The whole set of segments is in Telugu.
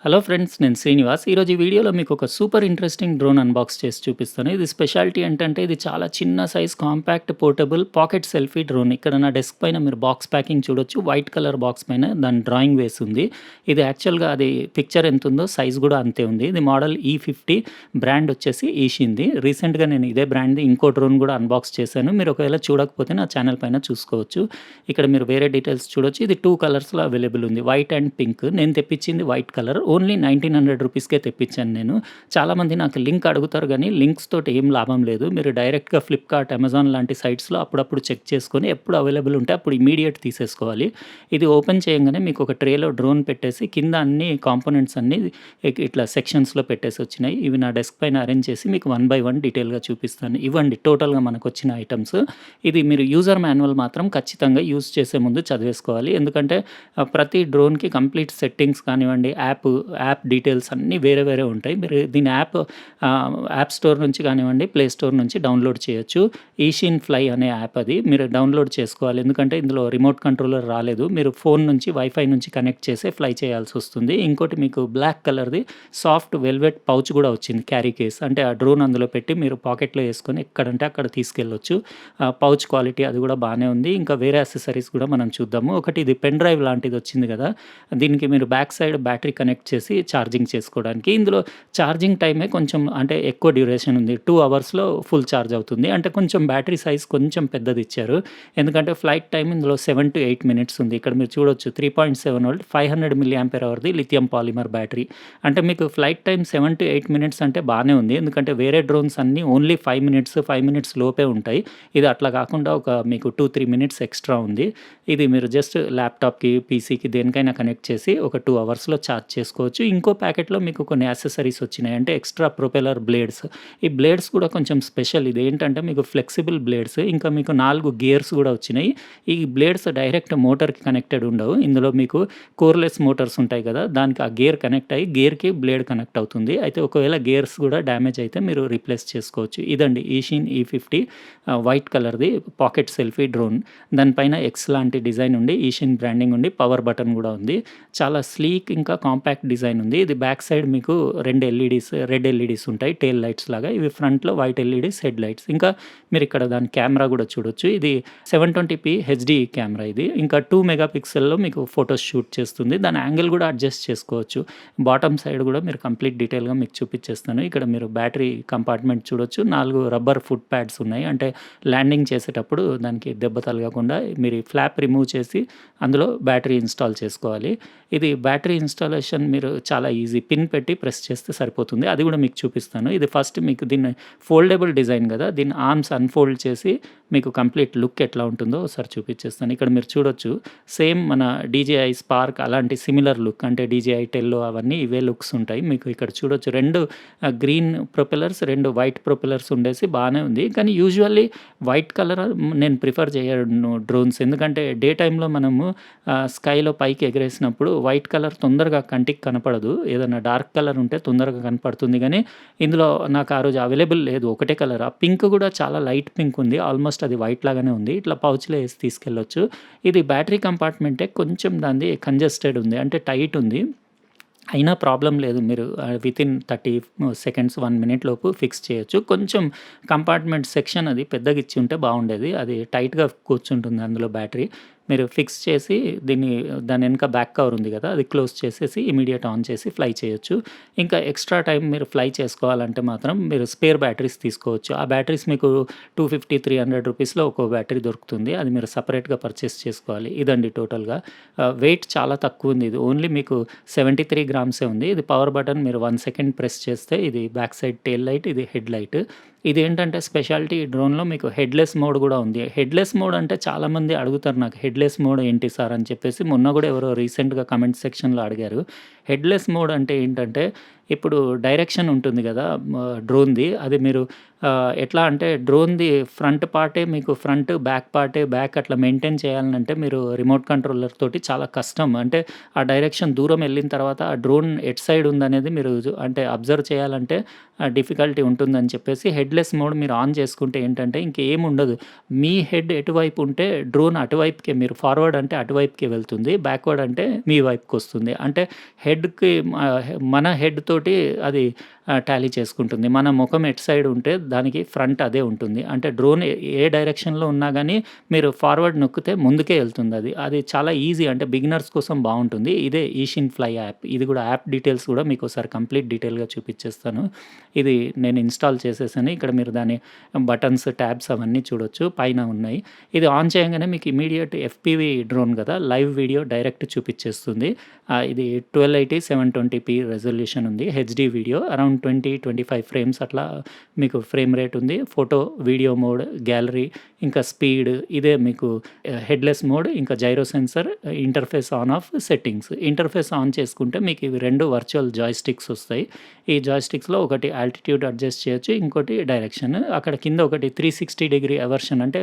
హలో ఫ్రెండ్స్, నేను శ్రీనివాస్. ఈరోజు ఈ వీడియోలో మీకు ఒక సూపర్ ఇంట్రెస్టింగ్ డ్రోన్ అన్బాక్స్ చేసి చూపిస్తాను. ఇది స్పెషాలిటీ ఏంటంటే ఇది చాలా చిన్న size compact portable pocket selfie drone. ఇక్కడ నా డెస్క్ పైన మీరు బాక్స్ ప్యాకింగ్ చూడొచ్చు. వైట్ కలర్ బాక్స్ పైన దాని డ్రాయింగ్ వేసి ఉంది. ఇది యాక్చువల్గా అది పిక్చర్ ఎంత ఉందో సైజ్ కూడా అంతే ఉంది. ఇది మోడల్ E50, బ్రాండ్ వచ్చేసి ఈషింది. రీసెంట్గా నేను ఇదే బ్రాండ్ది ఇంకో డ్రోన్ కూడా అన్బాక్స్ చేశాను. మీరు ఒకవేళ చూడకపోతే నా ఛానల్ పైన చూసుకోవచ్చు. ఇక్కడ మీరు వేరే డీటెయిల్స్ చూడొచ్చు. ఇది 2 కలర్స్లో అవైలబుల్ ఉంది, వైట్ అండ్ పింక్. నేను తెప్పించింది వైట్ కలర్. ఓన్లీ 1900 రూపీస్కే తెప్పించాను నేను. చాలామంది నాకు లింక్ అడుగుతారు కానీ లింక్స్ తోటి ఏం లాభం లేదు. మీరు డైరెక్ట్గా ఫ్లిప్కార్ట్, అమెజాన్ లాంటి సైట్స్లో అప్పుడప్పుడు చెక్ చేసుకొని ఎప్పుడు అవైలబుల్ ఉంటే అప్పుడు ఇమీడియట్ తీసేసుకోవాలి. ఇది ఓపెన్ చేయగానే మీకు ఒక ట్రేలో డ్రోన్ పెట్టేసి కింద అన్ని కాంపోనెంట్స్ అన్నీ ఇట్లా సెక్షన్స్లో పెట్టేసి వచ్చినాయి. ఇవి నా డెస్క్ పైన అరేంజ్ చేసి మీకు 1 బై 1 డీటెయిల్గా చూపిస్తాను. ఇవ్వండి టోటల్గా మనకు వచ్చిన ఐటమ్స్. ఇది మీరు యూజర్ మాన్యువల్ మాత్రం ఖచ్చితంగా యూజ్ చేసే ముందు చదివేసుకోవాలి. ఎందుకంటే ప్రతి డ్రోన్కి కంప్లీట్ సెట్టింగ్స్ కానివ్వండి, యాప్ డీటెయిల్స్ అన్నీ వేరే వేరే ఉంటాయి. మీరు దీని యాప్ స్టోర్ నుంచి కానివ్వండి, ప్లే స్టోర్ నుంచి డౌన్లోడ్ చేయొచ్చు. ఈషిన్ ఫ్లై అనే యాప్ అది మీరు డౌన్లోడ్ చేసుకోవాలి. ఎందుకంటే ఇందులో రిమోట్ కంట్రోలర్ రాలేదు. మీరు ఫోన్ నుంచి వైఫై నుంచి కనెక్ట్ చేసే ఫ్లై చేయాల్సి వస్తుంది. ఇంకోటి మీకు బ్లాక్ కలర్ది సాఫ్ట్ వెల్వెట్ పౌచ్ కూడా వచ్చింది, క్యారీ కేస్. అంటే ఆ డ్రోన్ అందులో పెట్టి మీరు పాకెట్లో వేసుకొని ఎక్కడంటే అక్కడ తీసుకెళ్ళొచ్చు. పౌచ్ క్వాలిటీ అది కూడా బాగానే ఉంది. ఇంకా వేరే యాక్సెసరీస్ కూడా మనం చూద్దాము. ఒకటి ఇది పెన్ డ్రైవ్ లాంటిది వచ్చింది కదా, దీనికి మీరు బ్యాక్ సైడ్ బ్యాటరీ కనెక్ట్ చేసి ఛార్జింగ్ చేసుకోవడానికి. ఇందులో ఛార్జింగ్ టైమే కొంచెం అంటే ఎక్కువ డ్యూరేషన్ ఉంది. 2 అవర్స్లో ఫుల్ ఛార్జ్ అవుతుంది. అంటే కొంచెం బ్యాటరీ సైజ్ కొంచెం పెద్దది ఇచ్చారు. ఎందుకంటే ఫ్లైట్ టైం ఇందులో 7 to 8 మినిట్స్ ఉంది. ఇక్కడ మీరు చూడొచ్చు 3.7 వోల్ట్ 500 mAhది లిథియం పాలిమర్ బ్యాటరీ. అంటే మీకు ఫ్లైట్ టైం 7 to 8 మినిట్స్ అంటే బాగానే ఉంది. ఎందుకంటే వేరే డ్రోన్స్ అన్నీ ఓన్లీ 5 మినిట్స్ లోపే ఉంటాయి. ఇది అట్లా కాకుండా ఒక మీకు 2-3 మినిట్స్ ఎక్స్ట్రా ఉంది. ఇది మీరు జస్ట్ ల్యాప్టాప్కి, పీసీకి దేనికైనా కనెక్ట్ చేసి ఒక 2 అవర్స్లో ఛార్జ్ చేసుకోవచ్చు. ఇంకో ప్యాకెట్లో మీకు కొన్ని యాక్సెసరీస్ వచ్చినాయి. అంటే ఎక్స్ట్రా ప్రొపెల్లర్ బ్లేడ్స్. ఈ బ్లేడ్స్ కూడా కొంచెం స్పెషల్. ఇది ఏంటంటే మీకు ఫ్లెక్సిబుల్ బ్లేడ్స్. ఇంకా మీకు 4 గేర్స్ కూడా వచ్చినాయి. ఈ బ్లేడ్స్ డైరెక్ట్ మోటార్కి కనెక్టెడ్ ఉండవు. ఇందులో మీకు కోర్లెస్ మోటార్స్ ఉంటాయి కదా, దానికి ఆ గేర్ కనెక్ట్ అయ్యి గేర్కి బ్లేడ్ కనెక్ట్ అవుతుంది. అయితే ఒకవేళ గేర్స్ కూడా డ్యామేజ్ అయితే మీరు రీప్లేస్ చేసుకోవచ్చు. ఇదండి ఈషిన్ E50 వైట్ కలర్ది పాకెట్ సెల్ఫీ డ్రోన్. దానిపైన ఎక్స్ లాంటి డిజైన్ ఉండి ఈషిన్ బ్రాండింగ్ ఉండి పవర్ బటన్ కూడా ఉంది. చాలా స్లీక్ ఇంకా కాంపాక్ట్ డిజైన్ ఉంది. ఇది బ్యాక్ సైడ్ మీకు 2 రెడ్ ఎల్ఈడీస్ ఉంటాయి, టెయిల్ లైట్స్ లాగా. ఇవి ఫ్రంట్లో వైట్ ఎల్ఈడీస్, హెడ్ లైట్స్. ఇంకా మీరు ఇక్కడ దాని కెమెరా కూడా చూడొచ్చు. ఇది 720p హెచ్డి కెమెరా ఇది. ఇంకా 2 మెగాపిక్సెల్లో మీకు ఫొటోస్ షూట్ చేస్తుంది. దాని యాంగిల్ కూడా అడ్జస్ట్ చేసుకోవచ్చు. బాటమ్ సైడ్ కూడా మీరు కంప్లీట్ డీటెయిల్గా మీకు చూపించేస్తాను. ఇక్కడ మీరు బ్యాటరీ కంపార్ట్మెంట్ చూడొచ్చు. 4 రబ్బర్ ఫుట్ ప్యాడ్స్ ఉన్నాయి. అంటే ల్యాండింగ్ చేసేటప్పుడు దానికి దెబ్బ తలగకుండా మీరు ఫ్లాప్ రిమూవ్ చేసి అందులో బ్యాటరీ ఇన్స్టాల్ చేసుకోవాలి. ఇది బ్యాటరీ ఇన్స్టాలేషన్ మీరు చాలా ఈజీ, పిన్ పెట్టి ప్రెస్ చేస్తే సరిపోతుంది. అది కూడా మీకు చూపిస్తాను. ఇది ఫస్ట్ మీకు దీన్ని ఫోల్డబుల్ డిజైన్ కదా, దీన్ని ఆర్మ్స్ అన్ఫోల్డ్ చేసి మీకు కంప్లీట్ లుక్ ఎట్లా ఉంటుందో ఒకసారి చూపించేస్తాను. ఇక్కడ మీరు చూడొచ్చు సేమ్ మన DJI స్పార్క్ అలాంటి సిమిలర్ లుక్. అంటే DJI టెల్లో అవన్నీ ఇవే లుక్స్ ఉంటాయి. మీకు ఇక్కడ చూడొచ్చు 2 గ్రీన్ ప్రొపెల్లర్స్, 2 వైట్ ప్రొపెల్లర్స్ ఉండేసి బాగానే ఉంది. కానీ యూజువల్లీ వైట్ కలర్ నేను ప్రిఫర్ చేయను డ్రోన్స్. ఎందుకంటే డే టైంలో మనము స్కైలో పైకి ఎగరేసినప్పుడు వైట్ కలర్ తొందరగా కంటికి కనపడదు. ఏదైనా డార్క్ కలర్ ఉంటే తొందరగా కనపడుతుంది. కానీ ఇందులో నాకు ఆ రోజు అవైలబుల్ లేదు, ఒకటే కలర్. ఆ పింక్ కూడా చాలా లైట్ పింక్ ఉంది, ఆల్మోస్ట్ అది వైట్ లాగానే ఉంది. ఇట్లా పౌచ్లో వేసి తీసుకెళ్ళొచ్చు. ఇది బ్యాటరీ కంపార్ట్మెంటే కొంచెం దాన్ని కంజెస్టెడ్ ఉంది, అంటే టైట్ ఉంది. అయినా ప్రాబ్లం లేదు. మీరు వితిన్ 30 సెకండ్స్ 1 మినిట్ లోపు ఫిక్స్ చేయొచ్చు. కొంచెం కంపార్ట్మెంట్ సెక్షన్ అది పెద్దగా ఇచ్చి ఉంటే బాగుండేది. అది టైట్గా కూర్చుంటుంది అందులో బ్యాటరీ. మీరు ఫిక్స్ చేసి దాని వెనక బ్యాక్ కవర్ ఉంది కదా, అది క్లోజ్ చేసేసి ఇమీడియట్ ఆన్ చేసి ఫ్లై చేయొచ్చు. ఇంకా ఎక్స్ట్రా టైం మీరు ఫ్లై చేసుకోవాలంటే మాత్రం మీరు స్పేర్ బ్యాటరీస్ తీసుకోవచ్చు. ఆ బ్యాటరీస్ మీకు 250-300 రూపీస్లో ఒక్కో బ్యాటరీ దొరుకుతుంది. అది మీరు సపరేట్గా పర్చేస్ చేసుకోవాలి. ఇదండి టోటల్గా. వెయిట్ చాలా తక్కువ ఉంది. ఇది ఓన్లీ మీకు 73 గ్రామ్సే ఉంది. ఇది పవర్ బటన్ మీరు 1 సెకండ్ ప్రెస్ చేస్తే ఇది బ్యాక్ సైడ్ టెయిల్ లైట్, ఇది హెడ్ లైట్. ఇదేంటంటే స్పెషాలిటీ డ్రోన్లో మీకు హెడ్లెస్ మోడ్ కూడా ఉంది. హెడ్లెస్ మోడ్ అంటే చాలామంది అడుగుతారు నాకు, హెడ్లెస్ మోడ్ ఏంటి సార్ అని చెప్పేసి. మొన్న కూడా ఎవరో రీసెంట్గా కమెంట్ సెక్షన్లో అడిగారు. హెడ్లెస్ మోడ్ అంటే ఏంటంటే ఇప్పుడు డైరెక్షన్ ఉంటుంది కదా డ్రోన్ది, అది మీరు ఎట్లా అంటే డ్రోన్ది ఫ్రంట్ పార్టే మీకు ఫ్రంట్, బ్యాక్ పార్టే బ్యాక్ అట్లా మెయింటైన్ చేయాలంటే మీరు రిమోట్ కంట్రోలర్ తోటి చాలా కష్టం. అంటే ఆ డైరెక్షన్ దూరం వెళ్ళిన తర్వాత ఆ డ్రోన్ ఎట్ సైడ్ ఉందనేది మీరు అంటే అబ్జర్వ్ చేయాలంటే డిఫికల్టీ ఉంటుందని చెప్పేసి హెడ్లెస్ మోడ్ మీరు ఆన్ చేసుకుంటే ఏంటంటే ఇంకేం ఉండదు. మీ హెడ్ ఎటువైపు ఉంటే డ్రోన్ అటువైపుకే, మీరు ఫార్వర్డ్ అంటే అటువైపుకే వెళ్తుంది, బ్యాక్వర్డ్ అంటే మీ వైపుకి వస్తుంది. అంటే హెడ్ హెడ్‌కి మన హెడ్ తోటి అది టాలీ చేసుకుంటుంది. మన మొఖం ఎటు సైడ్ ఉంటే దానికి ఫ్రంట్ అదే ఉంటుంది. అంటే డ్రోన్ ఏ డైరెక్షన్‌లో ఉన్నా గానీ మీరు ఫార్వర్డ్ నొక్కితే ముందుకే ఎళ్తుందది. అది చాలా ఈజీ, అంటే బిగినర్స్ కోసం బావుంటుంది. ఇదే ఈషిన్ ఫ్లై యాప్. ఇది గూడా యాప్ డీటెయిల్స్ గూడా మీకోసారి కంప్లీట్ డీటెయిల్‌గా చూపిచ్చేస్తాను. ఇది నేను ఇన్‌స్టాల్ చేసేసాను. ఇక్కడ మీరు దాని బటన్స్, ట్యాబ్స్ అవన్నీ చూడొచ్చు. పైన ఉన్నాయి. ఇది ఆన్ చేయంగానే మీకు ఇమ్మీడియేట్ ఎఫ్‌పీవీ డ్రోన్ గదా! లైవ్ వీడియో డైరెక్ట్ చూపిచ్చేస్తుంది. ఇది 1280 720p రెజల్యూషన్ ఉంది. హెచ్‌డీ వీడియో అరౌండ్ 20-25 ఫ్రేమ్స్ అట్లా మీకు ఫ్రేమ్ రేట్ ఉంది. ఫోటో, వీడియో మోడ్, గ్యాలరీ, ఇంకా స్పీడ్, ఇదే మీకు హెడ్‌లెస్ మోడ్, ఇంకా gyro sensor, interface on off settings. Interface on చేసుకుంటే మీకు ఇవి 2 వర్చువల్ జాయ్‌స్టిక్స్ వస్తాయి. ఈ జాయ్‌స్టిక్స్‌లో ఒకటి ఆల్టిట్యూడ్ అడ్జస్ట్ చేయొచ్చు. ఇంకోటి డైరెక్షన్. అక్కడ కింద ఒకటి 360 డిగ్రీ ఎవర్షన్, అంటే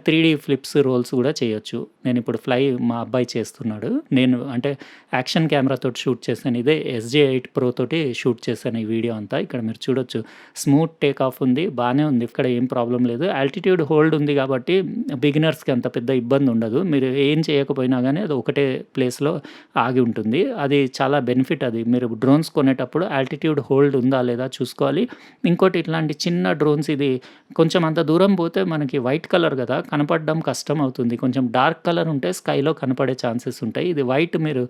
3D ఫ్లిప్స్, రోల్స్ గూడా చేయొచ్చు. నేనిప్పుడు ఫ్లై మా అబ్బాయి చేస్తున్నాడు. నేను అంటే యాక్షన్ కెమెరాతోటి షూట్ చేశాను. ఇదే ఎస్‌జే8 ప్రో తోటి షూట్ చేశాను ఈ వీడియో అంతా. ఇక్కడ మీరు చూడొచ్చు. స్మూత్ టేక్ ఆఫ్ ఉంది. బానే ఉంది. ఇక్కడ ఏం ప్రాబ్లమ్ లేదు. ఆల్టిట్యూడ్ హోల్డ్ ఉంది గాబట్టి బిగినర్స్‌కి అంత పెద్ద ఇబ్బంది ఉండదు. మీరు ఏం చేయకపోయినా గానీ అది ఒకటే ప్లేస్‌లో ఆగి ఉంటుంది. అది చాలా బెనిఫిట్ అది. మీరు డ్రోన్స్ కొనేటప్పుడు ఆల్టిట్యూడ్ హోల్డ్ ఉందా లేదా చూసుకోవాలి. ఇంకోటి ఇట్లాంటి చిన్న డ్రోన్స్, ఇది కొంచెం అంత దూరం పోతే మనకి వైట్ కలర్ గదా! కనపడడం కష్టం అవుతుంది. కొంచెం డార్క్ కలర్ ఉంటే స్కైలో కనపడే ఛాన్సెస్ ఉంటాయి. ఇది వైట్, మీరు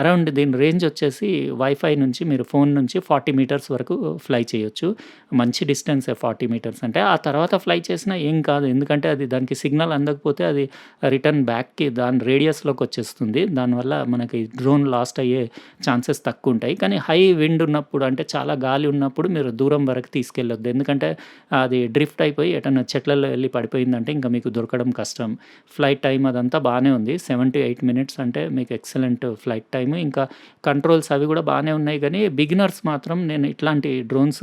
అరౌండ్ దీని రేంజ్ వచ్చేసి వైఫై నుంచి మీరు ఫోన్ నుంచి 40 మీటర్స్ వరకు ఫ్లై చేయొచ్చు. మంచి డిస్టెన్సే 40 మీటర్స్ అంటే. ఆ తర్వాత ఫ్లై చేసినా ఏం కాదు. ఎందుకంటే అది దానికి సిగ్నల్ అందకపోతే అది రిటర్న్ బ్యాక్‌కి దాని రేడియస్‌లోకి వచ్చేస్తుంది. దానివల్ల మనకి డ్రోన్ లాస్ట్ అయ్యే ఛాన్సెస్ తక్కువుంటాయి. కానీ హై విండ్ ఉన్నప్పుడు, అంటే చాలా గాలి ఉన్నప్పుడు మీరు దూరం వరకు తీసుకెళ్ళొద్దు. ఎందుకంటే అది డ్రిఫ్ట్ అయిపోయి ఎటన్నా చెట్లలో ఎళ్లి పడిపోయిందంటే ఇంక మీకు దొరకడం కష్టం. ఫ్లైట్ టైమ్ అదంతా బానే ఉంది. 7-8 మినిట్స్ అంటే మీకు ఎక్సలెంట్ ఫ్లైట్ టైమ్. ఇంకా కంట్రోల్స్ అవి గూడా బానే ఉన్నాయి గానీ, బిగినర్స్ మాత్రం నేను ఇట్లాంటి డ్రోన్స్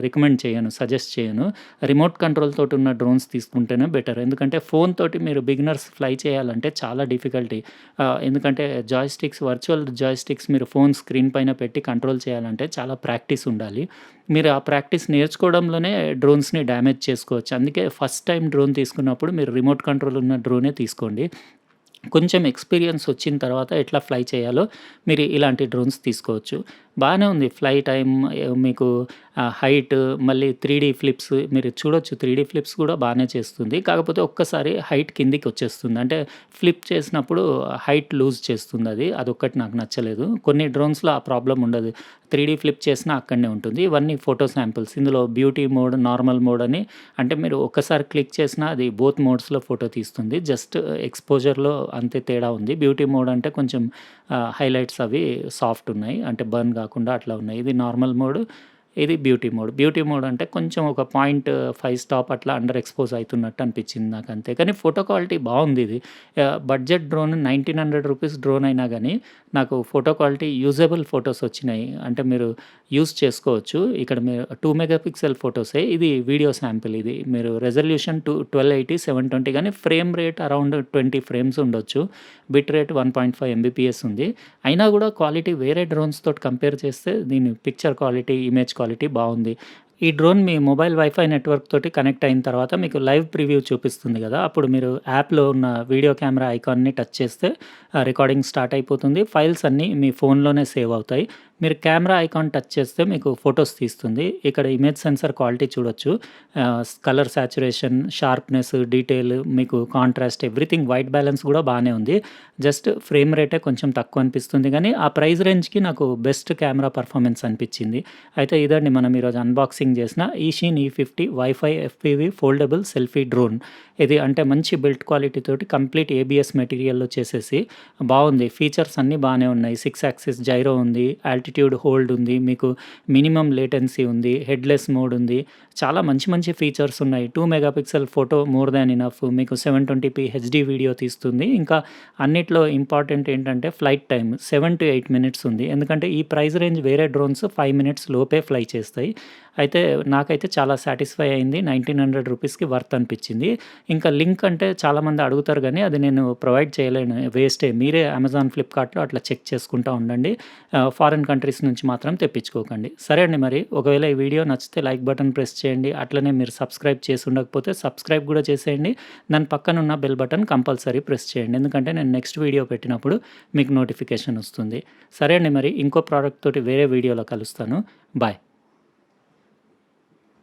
రికమెండ్ చేయను, సజెస్ట్ చేయను. రిమోట్ కంట్రోల్ తోటున్న డ్రోన్స్ తీసుకుంటేనే బెటర్. ఎందుకంటే ఫోన్ తోటి మీరు బిగినర్స్ ఫ్లై చేయాలంటే చాలా డిఫికల్టీ. ఎందుకంటే జాయ్‌స్టిక్స్, వర్చువల్ జాయ్‌స్టిక్స్ మీరు ఫోన్ స్క్రీన్ పైన పెట్టి కంట్రోల్ చేయాలంటే చాలా ప్రాక్టీస్ ఉండాలి. మీరు ఆ ప్రాక్టీస్ నేర్చుకోవడంలోనే డ్రోన్స్‌ని డ్యామేజ్ చేసుకోవచ్చు. అందుకే ఫస్ట్ టైమ్ డ్రోన్ తీసుకున్నప్పుడు మీరు రిమోట్ కంట్రోల్ ఉన్న డ్రోనే తీసుకోండి. కొంచెం ఎక్స్‌పీరియన్స్ వచ్చిన తర్వాత ఎట్లా ఫ్లై చేయాలో మీరు ఇలాంటి డ్రోన్స్ తీసుకోవచ్చు. బానే ఉంది ఫ్లై టైమ్, మీకు హైట్, మళ్ళీ 3D ఫ్లిప్స్ మీరు చూడొచ్చు. 3D ఫ్లిప్స్ గూడా బానే చేస్తుంది. కాకపోతే ఒక్కసారి హైట్ కిందికొచ్చేస్తుంది. అంటే ఫ్లిప్ చేసినప్పుడు హైట్ లూజ్ చేస్తుందది. అదొక్కటి నాకు నచ్చలేదు. కొన్ని డ్రోన్స్‌లో ఆ ప్రాబ్లమ్ ఉండదు. 3D ఫ్లిప్ చేసినా అక్కడనే ఉంటుంది. ఇవన్నీ ఫోటో శాంపిల్స్. ఇందులో బ్యూటీ మోడ్, నార్మల్ మోడ్ అని, అంటే మీరు ఒక్కసారి క్లిక్ చేసినా అది బోత్ మోడ్స్‌లో ఫోటో తీస్తుంది. జస్ట్ ఎక్స్‌పోజర్‌లో అంతే తేడా ఉంది. బ్యూటీ మోడ్ అంటే కొంచెం హైలైట్స్ అవి సాఫ్ట్ ఉన్నాయి. అంటే బర్న్ గాకుండా అట్లా ఉన్నాయి. ఇది నార్మల్ మోడ్. ఇది బ్యూటీ మోడ్. బ్యూటీ మోడ్ అంటే కొంచెం ఒక 0.5 స్టాప్ అట్లా అండర్ ఎక్స్‌పోజ్ అయితున్నట్టు అనిపించింది నాకంతే. కానీ ఫోటో క్వాలిటీ బావుందిది. బడ్జెట్ డ్రోన్ రూ. 1900 డ్రోన్ అయినా గానీ నాకు ఫోటో క్వాలిటీ యూజబుల్ ఫోటోస్ వచ్చినాయి. అంటే మీరు యూజ్ చేసుకోవచ్చు. ఇక్కడ మీరు 2 మెగా పిక్సెల్ ఫోటోసే. ఇది వీడియో శాంపిల్ ఇది. మీరు రెజల్యూషన్ 1280 720 గానీ ఫ్రేమ్ రేట్ అరౌండ్ 20 ఫ్రేమ్స్ ఉండొచ్చు. బిట్ రేట్ 1.5 ఎంబీపీఎస్ ఉంది. అయినా గూడా క్వాలిటీ వేరే డ్రోన్స్ తోటి కంపేర్ చేస్తే దీని పిక్చర్ క్వాలిటీ, ఇమేజ్ క్వాలిటీ బావుంది. ఈ డ్రోన్ మీ మొబైల్ వైఫై నెట్వర్క్ తోటి కనెక్ట్ అయిన తర్వాత మీకు లైవ్ ప్రివ్యూ చూపిస్తుంది గదా! అప్పుడు మీరు యాప్‌లో ఉన్న వీడియో కెమెరా ఐకాన్‌ని టచ్ చేస్తే రికార్డింగ్ స్టార్ట్ అయిపోతుంది. ఫైల్స్ అన్నీ మీ ఫోన్‌లోనే సేవ్ అవుతాయి. మీరు కెమెరా ఐకాన్ టచ్ చేస్తే మీకు ఫోటోస్ తీస్తుంది. ఇక్కడ ఇమేజ్ సెన్సార్ క్వాలిటీ చూడొచ్చు. కలర్ సాచురేషన్, షార్ప్‌నెస్, డీటెయిల్, మీకు కాంట్రాస్ట్, ఎవ్రీథింగ్, వైట్ బ్యాలెన్స్ గూడా బానే ఉంది. జస్ట్ ఫ్రేమ్ రేటే కొంచెం తక్కువ అనిపిస్తుంది గానీ, ఆ ప్రైస్ రేంజ్‌కి నాకు బెస్ట్ కెమెరా పర్ఫార్మెన్స్ అనిపిచ్చింది. అయితే ఇదండి మనం ఈరోజు అన్బాక్సింగ్ చేసిన ఈషిన్ ఈ50 వైఫై ఎఫ్‌పీవీ ఫోల్డబుల్ సెల్ఫీ డ్రోన్. ఇది అంటే మంచి బిల్డ్ క్వాలిటీ తోటి కంప్లీట్ ఏబీఎస్ మెటీరియల్‌లో చేసేసి బావుంది. ఫీచర్స్ అన్నీ బానే ఉన్నాయి. 6 యాక్సిస్ జైరో ఉంది. ఆల్టిట్యూడ్ హోల్డ్ ఉంది. మీకు మినిమమ్ లేటెన్సీ ఉంది. హెడ్‌లెస్ మోడ్ ఉంది. చాలా మంచి మంచి ఫీచర్స్ ఉన్నాయి. 2 mega pixel photo more than enough. మీకు 720p హెచ్‌డీ వీడియో తీస్తుంది. ఇంకా అన్నిట్లో ఇంపార్టెంట్ ఏంటంటే ఫ్లైట్ టైమ్ 7-8 మినిట్స్ ఉంది. ఎందుకంటే ఈ ప్రైస్ రేంజ్ వేరే డ్రోన్స్ 5 మినిట్స్ లోపే ఫ్లై చేస్తాయి. అయితే నాకైతే చాలా సాటిస్ఫై అయింది. 1900 రూపీస్‌కి వర్త్ అనిపిచ్చింది. ఇంకా లింక్ అంటే చాలామంది అడుగుతారు గానీ, అది నేను ప్రొవైడ్ చేయలేను. వేస్టే. మీరే అమెజాన్, ఫ్లిప్‌కార్ట్‌లో అట్లా చెక్ చేసుకుంటా ఉండండి. ఫారిన్ కంట్రీస్ నుంచి మాత్రం తెప్పించుకోకండి. సరే అండి మరి. ఒకవేళ ఈ వీడియో నచ్చితే లైక్ బటన్ ప్రెస్ చేయండి. అట్లనే మీరు సబ్స్క్రైబ్ చేసి ఉండకపోతే సబ్స్క్రైబ్ గూడా చేసేయండి. దాని పక్కనున్న బెల్ బటన్ కంపల్సరీ ప్రెస్ చేయండి. ఎందుకంటే నేను నెక్స్ట్ వీడియో పెట్టినప్పుడు మీకు నోటిఫికేషన్ వస్తుంది. సరే అండి మరి. ఇంకో ప్రోడక్ట్ తోటి వేరే వీడియోలో కలుస్తాను. బాయ్.